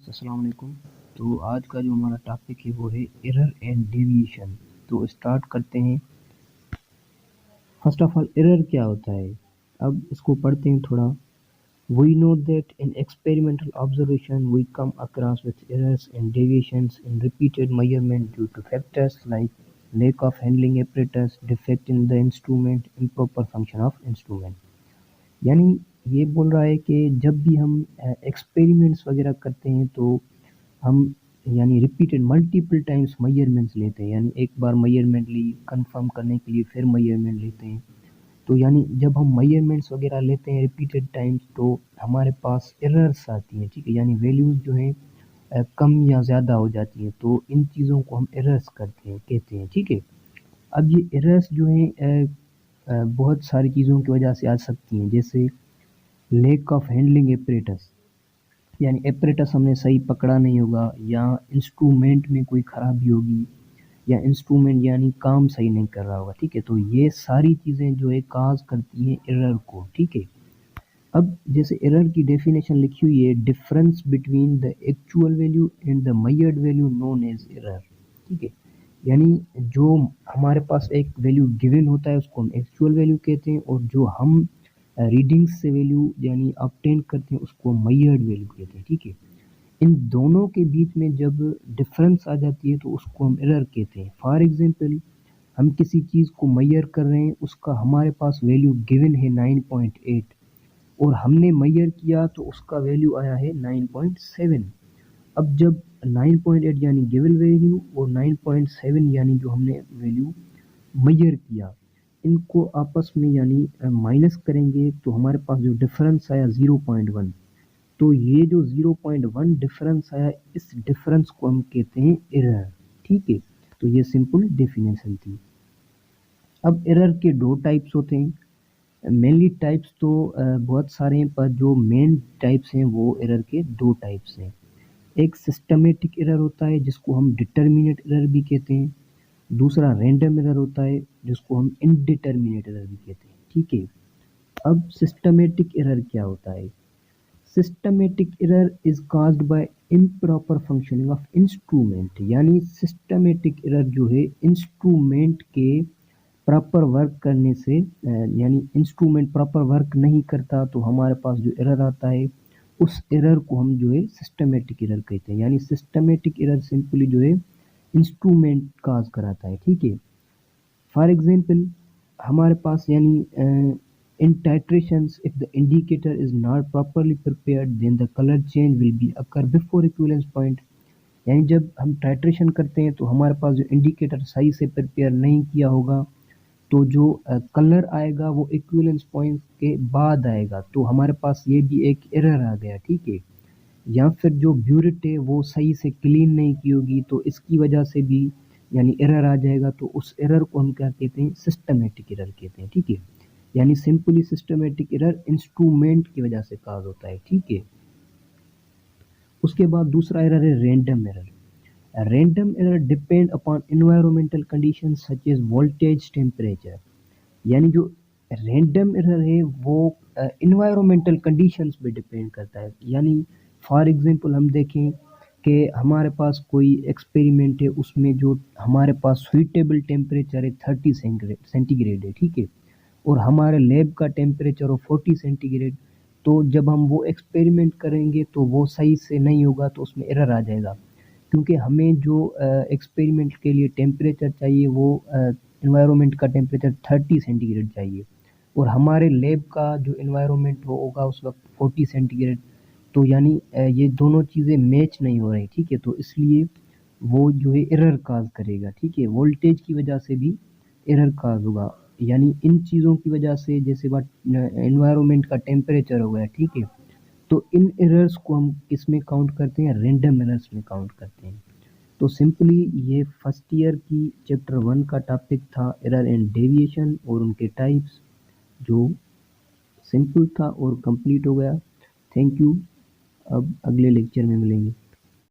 अस्सलाम वालेकुम। तो आज का जो हमारा टॉपिक है वो है एरर एंड डेविएशन। तो स्टार्ट करते हैं। फर्स्ट ऑफ ऑल एरर क्या होता है, अब इसको पढ़ते हैं थोड़ा। We know that in experimental observation we come across with errors and deviations in repeated measurement due to factors like lack of handling apparatus, defect in the instrument, improper function of instrument। यानी ये बोल रहा है कि जब भी हम experiments वगैरह करते हैं तो हम यानी रिपीटेड मल्टीपल टाइम्स मेजरमेंट्स लेते हैं। यानी एक बार मेजरमेंट ली, कंफर्म करने के लिए फिर मेजरमेंट लेते हैं। तो यानी जब हम मेजरमेंट्स वगैरह लेते हैं रिपीटेड टाइम्स तो हमारे पास एरर्स आती हैं, ठीक है। यानी वैल्यूज़ जो हैं कम या ज़्यादा हो जाती हैं। तो इन चीज़ों को हम एरर्स कहते हैं, ठीक है। अब ये एरर्स जो हैं बहुत सारी चीज़ों की वजह से आ सकती हैं, जैसे लैक ऑफ हैंडलिंग एपरेटस, यानी एपरेटस हमने सही पकड़ा नहीं होगा, या इंस्ट्रूमेंट में कोई खराबी होगी, या इंस्ट्रूमेंट यानी काम सही नहीं कर रहा होगा, ठीक है। तो ये सारी चीज़ें जो है काज करती हैं एरर को, ठीक है। अब जैसे एरर की डेफिनेशन लिखी हुई है, difference between the actual value and the measured value known as error, ठीक है। यानी जो हमारे पास एक वैल्यू गिवन होता है उसको हम एक्चुअल वैल्यू कहते हैं, और जो हम रीडिंग्स से वैल्यू यानी ऑब्टेन करते हैं उसको मेजर्ड वैल्यू कहते हैं, ठीक है। इन दोनों के बीच में जब डिफरेंस आ जाती है तो उसको हम एरर कहते हैं। फॉर एग्जांपल, हम किसी चीज़ को मेजर कर रहे हैं, उसका हमारे पास वैल्यू गिवन है 9.8 और हमने मेजर किया तो उसका वैल्यू आया है 9.7। अब जब 9.8 यानी गिवन वैल्यू और 9.7 यानी जो हमने वैल्यू मेजर किया, इनको आपस में यानी माइनस करेंगे तो हमारे पास जो डिफरेंस आया 0.1। तो ये जो 0.1 डिफरेंस आया, इस डिफरेंस को हम कहते हैं एरर, ठीक है। तो ये सिंपल डेफिनेशन थी। अब एरर के दो टाइप्स होते हैं। मेनली टाइप्स तो बहुत सारे हैं, पर जो मेन टाइप्स हैं वो एरर के दो टाइप्स हैं। एक सिस्टमेटिक एरर होता है जिसको हम डिटर्मिनेट एरर भी कहते हैं। दूसरा रैंडम एरर होता है जिसको हम इनडिटर्मिनेट एरर भी कहते हैं, ठीक है। अब सिस्टमेटिक एरर क्या होता है? Systematic error is caused by improper functioning of instrument. यानी सिस्टमेटिक एरर जो है इंस्ट्रूमेंट के प्रॉपर वर्क करने से, यानी इंस्ट्रूमेंट प्रॉपर वर्क नहीं करता तो हमारे पास जो एरर आता है उस एरर को हम जो है सिस्टमेटिक एरर कहते हैं। यानी सिस्टमेटिक एरर सिंपली जो है इंस्ट्रूमेंट काज कराता है, ठीक है। फॉर एग्जांपल, हमारे पास यानी in titrations if the indicator is not properly prepared then the color change will be occur before equivalence point। यानी जब हम टाइट्रेशन करते हैं तो हमारे पास जो इंडिकेटर सही से प्रिपेयर नहीं किया होगा तो जो कलर आएगा वो इक्विवेलेंस पॉइंट के बाद आएगा, तो हमारे पास ये भी एक एरर आ गया, ठीक है। या फिर जो ब्यूरेट है वो सही से क्लीन नहीं की होगी तो इसकी वजह से भी यानी एरर आ जाएगा। तो उस एरर को हम क्या कहते हैं? सिस्टमेटिक एरर कहते हैं, ठीक है। यानी सिंपली सिस्टमेटिक एरर इंस्ट्रूमेंट की वजह से काज होता है, ठीक है। उसके बाद दूसरा एरर है random error. Random error depend upon environmental conditions such as voltage, temperature. यानी जो रैंडम एरर है वो एनवायरमेंटल कंडीशंस पे डिपेंड करता है। यानी फॉर एग्जांपल हम देखें कि हमारे पास कोई एक्सपेरिमेंट है, उसमें जो हमारे पास सुइटेबल टेम्परेचर है 30 सेंटीग्रेड है, ठीक है, और हमारे लैब का टेम्परेचर हो 40 सेंटीग्रेड। तो जब हम वो एक्सपेरिमेंट करेंगे तो वो सही से नहीं होगा तो उसमें एरर आ जाएगा, क्योंकि हमें जो एक्सपेरिमेंट के लिए टेम्परेचर चाहिए वो एनवायरनमेंट का टेम्परेचर 30 सेंटीग्रेड चाहिए, और हमारे लैब का जो एनवायरनमेंट होगा उस वक्त 40 सेंटीग्रेड। तो यानी ये दोनों चीज़ें मैच नहीं हो रही, ठीक है। तो इसलिए वो जो है एरर काज करेगा, ठीक है। वोल्टेज की वजह से भी एरर काज होगा, यानी इन चीज़ों की वजह से, जैसे बात एनवायरनमेंट का टेम्परेचर हो गया, ठीक है। तो इन एरर्स को हम किस में काउंट करते हैं? रैंडम एरर्स में काउंट करते हैं। तो सिंपली ये फर्स्ट ईयर की चैप्टर 1 का टॉपिक था एरर एंड डेविएशन और उनके टाइप्स, जो सिंपल था और कंप्लीट हो गया। Thank you. अब अगले लेक्चर में मिलेंगे।